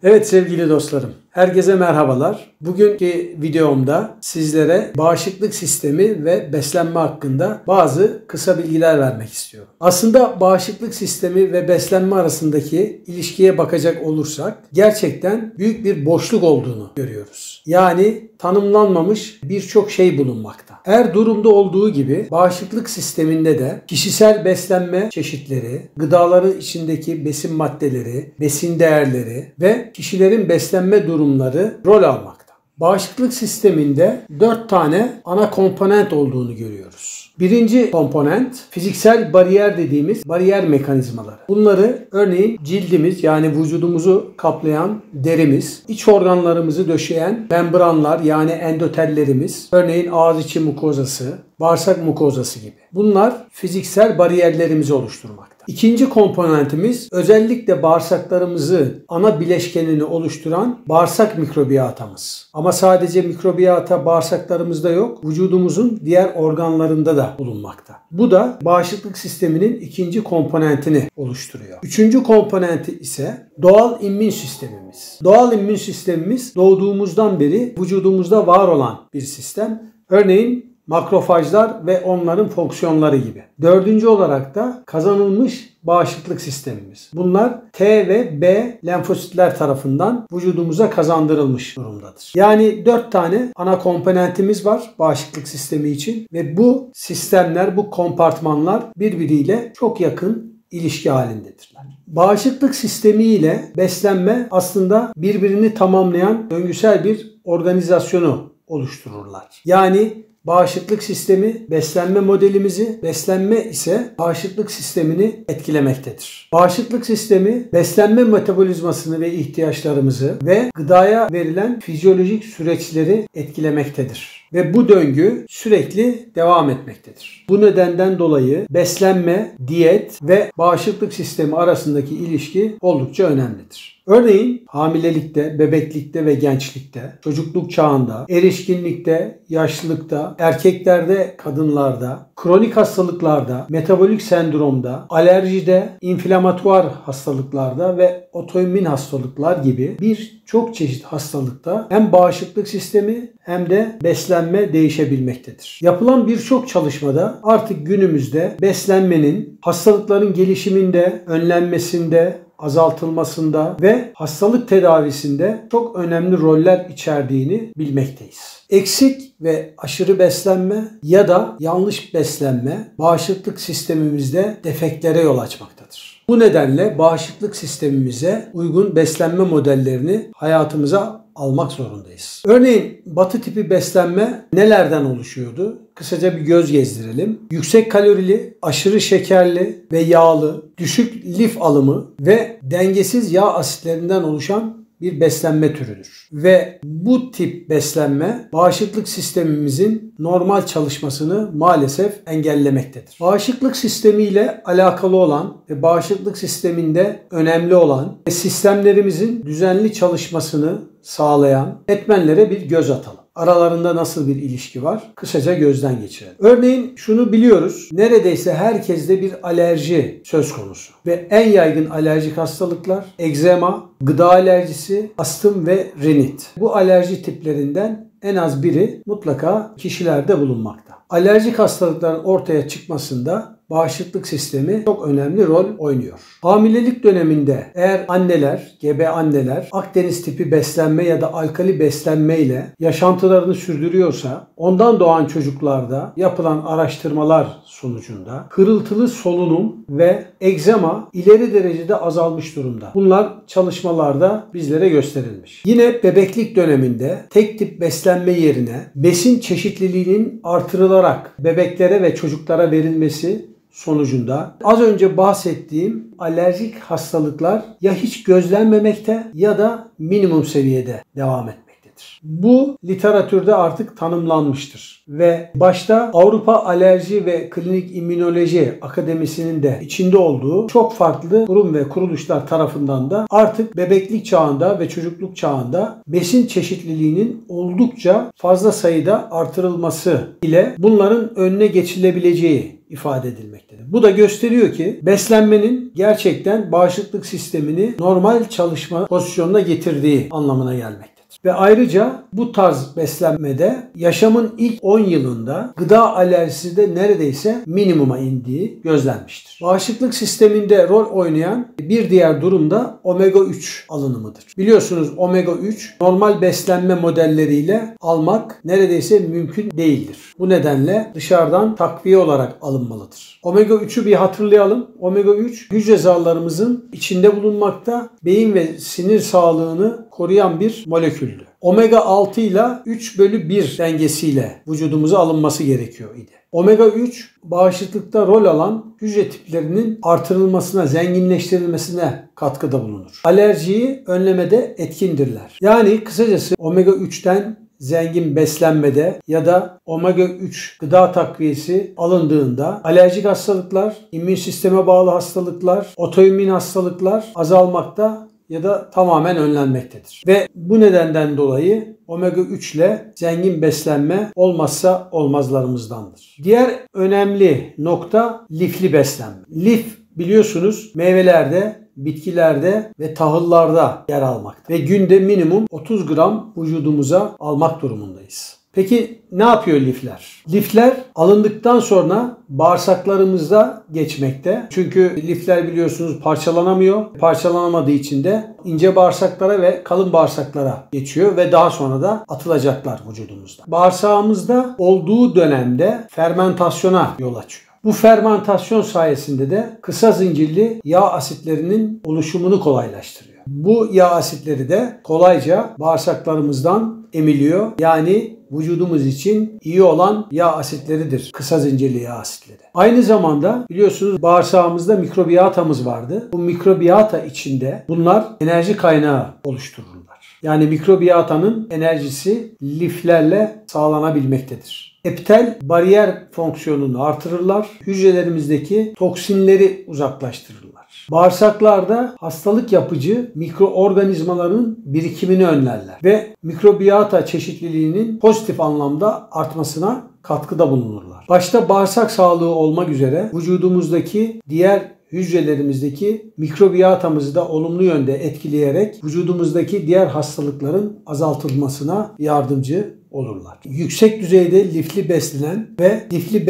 Evet sevgili dostlarım, herkese merhabalar. Bugünkü videomda sizlere bağışıklık sistemi ve beslenme hakkında bazı kısa bilgiler vermek istiyorum. Aslında bağışıklık sistemi ve beslenme arasındaki ilişkiye bakacak olursak gerçekten büyük bir boşluk olduğunu görüyoruz. Yani tanımlanmamış birçok şey bulunmakta. Her durumda olduğu gibi bağışıklık sisteminde de kişisel beslenme çeşitleri, gıdaların içindeki besin maddeleri, besin değerleri ve kişilerin beslenme durumları rol almakta. Bağışıklık sisteminde 4 tane ana komponent olduğunu görüyoruz. Birinci komponent fiziksel bariyer dediğimiz bariyer mekanizmaları. Bunları örneğin cildimiz yani vücudumuzu kaplayan derimiz, iç organlarımızı döşeyen membranlar yani endotellerimiz, örneğin ağız içi mukozası, bağırsak mukozası gibi. Bunlar fiziksel bariyerlerimizi oluşturmakta. İkinci komponentimiz özellikle bağırsaklarımızı ana bileşkenini oluşturan bağırsak mikrobiyatamız. Ama sadece mikrobiyata bağırsaklarımızda yok, vücudumuzun diğer organlarında da bulunmakta. Bu da bağışıklık sisteminin ikinci komponentini oluşturuyor. Üçüncü komponenti ise doğal immün sistemimiz. Doğal immün sistemimiz doğduğumuzdan beri vücudumuzda var olan bir sistem. Örneğin makrofajlar ve onların fonksiyonları gibi. Dördüncü olarak da kazanılmış bağışıklık sistemimiz. Bunlar T ve B lenfositler tarafından vücudumuza kazandırılmış durumdadır. Yani 4 tane ana komponentimiz var bağışıklık sistemi için ve bu sistemler, bu kompartmanlar birbiriyle çok yakın ilişki halindedirler. Bağışıklık sistemi ile beslenme aslında birbirini tamamlayan döngüsel bir organizasyonu oluştururlar. Yani bağışıklık sistemi beslenme modelimizi, beslenme ise bağışıklık sistemini etkilemektedir. Bağışıklık sistemi beslenme metabolizmasını ve ihtiyaçlarımızı ve gıdaya verilen fizyolojik süreçleri etkilemektedir. Ve bu döngü sürekli devam etmektedir. Bu nedenden dolayı beslenme, diyet ve bağışıklık sistemi arasındaki ilişki oldukça önemlidir. Örneğin hamilelikte, bebeklikte ve gençlikte, çocukluk çağında, erişkinlikte, yaşlılıkta, erkeklerde, kadınlarda, kronik hastalıklarda, metabolik sendromda, alerjide, inflamatuar hastalıklarda ve otoimmün hastalıklar gibi birçok çeşit hastalıkta hem bağışıklık sistemi hem de beslenme değişebilmektedir. Yapılan birçok çalışmada artık günümüzde beslenmenin hastalıkların gelişiminde, önlenmesinde, azaltılmasında ve hastalık tedavisinde çok önemli roller içerdiğini bilmekteyiz. Eksik ve aşırı beslenme ya da yanlış beslenme bağışıklık sistemimizde defektlere yol açmaktadır. Bu nedenle bağışıklık sistemimize uygun beslenme modellerini hayatımıza almak zorundayız. Örneğin batı tipi beslenme nelerden oluşuyordu? Kısaca bir göz gezdirelim. Yüksek kalorili, aşırı şekerli ve yağlı, düşük lif alımı ve dengesiz yağ asitlerinden oluşan bir beslenme türüdür. Ve bu tip beslenme bağışıklık sistemimizin normal çalışmasını maalesef engellemektedir. Bağışıklık sistemiyle alakalı olan ve bağışıklık sisteminde önemli olan ve sistemlerimizin düzenli çalışmasını sağlayan etmenlere bir göz atalım. Aralarında nasıl bir ilişki var? Kısaca gözden geçirelim. Örneğin şunu biliyoruz. Neredeyse herkeste bir alerji söz konusu. Ve en yaygın alerjik hastalıklar egzema, gıda alerjisi, astım ve rinit. Bu alerji tiplerinden en az biri mutlaka kişilerde bulunmakta. Alerjik hastalıkların ortaya çıkmasında bağışıklık sistemi çok önemli rol oynuyor. Hamilelik döneminde eğer anneler, gebe anneler Akdeniz tipi beslenme ya da alkali beslenme ile yaşantılarını sürdürüyorsa ondan doğan çocuklarda yapılan araştırmalar sonucunda hırıltılı solunum ve egzema ileri derecede azalmış durumda. Bunlar çalışmalarda bizlere gösterilmiş. Yine bebeklik döneminde tek tip beslenme yerine besin çeşitliliğinin artırılarak bebeklere ve çocuklara verilmesi sonucunda az önce bahsettiğim alerjik hastalıklar ya hiç gözlenmemekte ya da minimum seviyede devam etmektedir. vermektedir. Bu literatürde artık tanımlanmıştır ve başta Avrupa Alerji ve Klinik İmmünoloji Akademisi'nin de içinde olduğu çok farklı kurum ve kuruluşlar tarafından da artık bebeklik çağında ve çocukluk çağında besin çeşitliliğinin oldukça fazla sayıda artırılması ile bunların önüne geçilebileceği ifade edilmektedir. Bu da gösteriyor ki beslenmenin gerçekten bağışıklık sistemini normal çalışma pozisyonuna getirdiği anlamına gelmektedir. Ve ayrıca bu tarz beslenmede yaşamın ilk 10 yılında gıda alerjisi de neredeyse minimuma indiği gözlenmiştir. Bağışıklık sisteminde rol oynayan bir diğer durum da omega 3 alınımıdır. Biliyorsunuz omega 3 normal beslenme modelleriyle almak neredeyse mümkün değildir. Bu nedenle dışarıdan takviye olarak alınmalıdır. Omega 3'ü bir hatırlayalım. Omega 3 hücre zarlarımızın içinde bulunmakta, beyin ve sinir sağlığını koruyan bir moleküldü. Omega 6 ile 3/1 dengesiyle vücudumuza alınması gerekiyor idi. Omega 3 bağışıklıkta rol alan hücre tiplerinin artırılmasına, zenginleştirilmesine katkıda bulunur. Alerjiyi önlemede etkindirler. Yani kısacası omega 3'ten zengin beslenmede ya da omega 3 gıda takviyesi alındığında alerjik hastalıklar, immün sisteme bağlı hastalıklar, otoimmün hastalıklar azalmakta ya da tamamen önlenmektedir. Ve bu nedenden dolayı omega 3 ile zengin beslenme olmazsa olmazlarımızdandır. Diğer önemli nokta lifli beslenme. Lif biliyorsunuz meyvelerde, bitkilerde ve tahıllarda yer almakta. Ve günde minimum 30 gram vücudumuza almak durumundayız. Peki ne yapıyor lifler? Lifler alındıktan sonra bağırsaklarımızda geçmekte. Çünkü lifler biliyorsunuz parçalanamıyor. Parçalanamadığı için de ince bağırsaklara ve kalın bağırsaklara geçiyor ve daha sonra da atılacaklar vücudumuzda. Bağırsağımızda olduğu dönemde fermentasyona yol açıyor. Bu fermentasyon sayesinde de kısa zincirli yağ asitlerinin oluşumunu kolaylaştırıyor. Bu yağ asitleri de kolayca bağırsaklarımızdan emiliyor. Yani vücudumuz için iyi olan yağ asitleridir. Kısa zincirli yağ asitleri. Aynı zamanda biliyorsunuz bağırsağımızda mikrobiyatamız vardı. Bu mikrobiyata içinde bunlar enerji kaynağı oluştururlar. Yani mikrobiyatanın enerjisi liflerle sağlanabilmektedir. Epitel bariyer fonksiyonunu artırırlar. Hücrelerimizdeki toksinleri uzaklaştırırlar. Bağırsaklarda hastalık yapıcı mikroorganizmaların birikimini önlerler ve mikrobiyata çeşitliliğinin pozitif anlamda artmasına katkıda bulunurlar. Başta bağırsak sağlığı olmak üzere vücudumuzdaki diğer hücrelerimizdeki mikrobiyatamızı da olumlu yönde etkileyerek vücudumuzdaki diğer hastalıkların azaltılmasına yardımcı olurlar. Yüksek düzeyde lifli beslenen ve lifli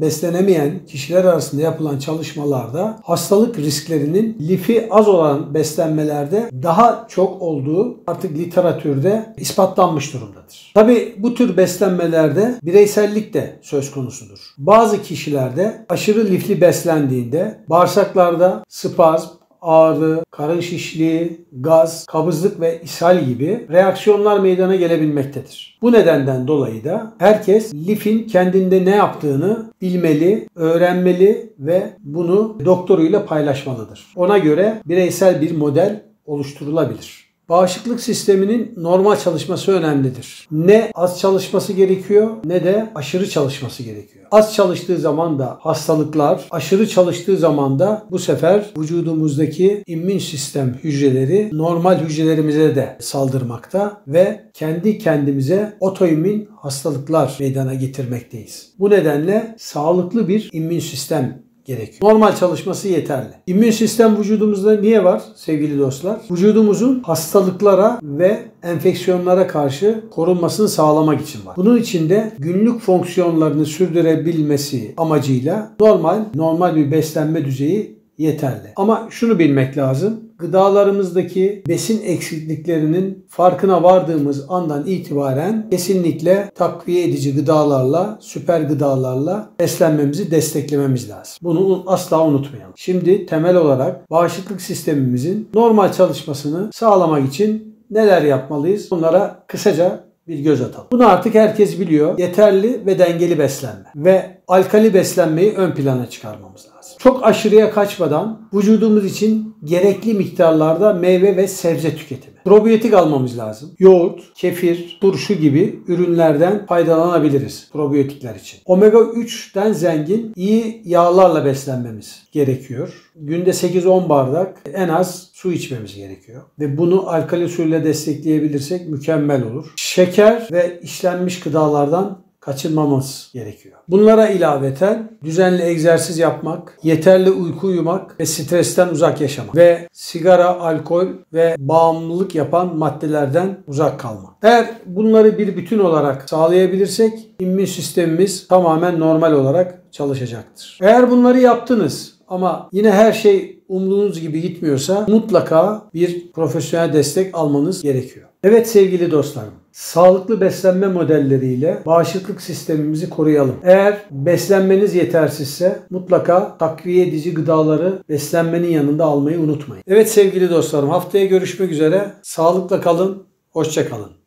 beslenemeyen kişiler arasında yapılan çalışmalarda hastalık risklerinin lifi az olan beslenmelerde daha çok olduğu artık literatürde ispatlanmış durumdadır. Tabii bu tür beslenmelerde bireysellik de söz konusudur. Bazı kişilerde aşırı lifli beslendiğinde bağırsaklarda spazm, ağrı, karın şişliği, gaz, kabızlık ve ishal gibi reaksiyonlar meydana gelebilmektedir. Bu nedenden dolayı da herkes lifin kendinde ne yaptığını bilmeli, öğrenmeli ve bunu doktoruyla paylaşmalıdır. Ona göre bireysel bir model oluşturulabilir. Bağışıklık sisteminin normal çalışması önemlidir. Ne az çalışması gerekiyor ne de aşırı çalışması gerekiyor. Az çalıştığı zaman da hastalıklar, aşırı çalıştığı zaman da bu sefer vücudumuzdaki immün sistem hücreleri normal hücrelerimize de saldırmakta ve kendi kendimize otoimmün hastalıklar meydana getirmekteyiz. Bu nedenle sağlıklı bir immün sistem gerekiyor. Normal çalışması yeterli. İmmün sistem vücudumuzda niye var sevgili dostlar? Vücudumuzun hastalıklara ve enfeksiyonlara karşı korunmasını sağlamak için var. Bunun için de günlük fonksiyonlarını sürdürebilmesi amacıyla normal bir beslenme düzeyi yeterli. Ama şunu bilmek lazım. Gıdalarımızdaki besin eksikliklerinin farkına vardığımız andan itibaren kesinlikle takviye edici gıdalarla, süper gıdalarla beslenmemizi desteklememiz lazım. Bunu asla unutmayalım. Şimdi temel olarak bağışıklık sistemimizin normal çalışmasını sağlamak için neler yapmalıyız? Bunlara kısaca bir göz atalım. Bunu artık herkes biliyor. Yeterli ve dengeli beslenme ve alkali beslenmeyi ön plana çıkarmamız lazım. Çok aşırıya kaçmadan vücudumuz için gerekli miktarlarda meyve ve sebze tüketimi. Probiyotik almamız lazım. Yoğurt, kefir, turşu gibi ürünlerden faydalanabiliriz probiyotikler için. Omega 3'ten zengin iyi yağlarla beslenmemiz gerekiyor. Günde 8-10 bardak en az su içmemiz gerekiyor. Ve bunu alkali suyla destekleyebilirsek mükemmel olur. Şeker ve işlenmiş gıdalardan kaçınmamız gerekiyor. Bunlara ilaveten düzenli egzersiz yapmak, yeterli uyku uyumak ve stresten uzak yaşamak ve sigara, alkol ve bağımlılık yapan maddelerden uzak kalmak. Eğer bunları bir bütün olarak sağlayabilirsek immün sistemimiz tamamen normal olarak çalışacaktır. Eğer bunları yaptınız ama yine her şey umduğunuz gibi gitmiyorsa mutlaka bir profesyonel destek almanız gerekiyor. Evet sevgili dostlarım, sağlıklı beslenme modelleriyle bağışıklık sistemimizi koruyalım. Eğer beslenmeniz yetersizse mutlaka takviye edici gıdaları beslenmenin yanında almayı unutmayın. Evet sevgili dostlarım, haftaya görüşmek üzere. Sağlıkla kalın, hoşça kalın.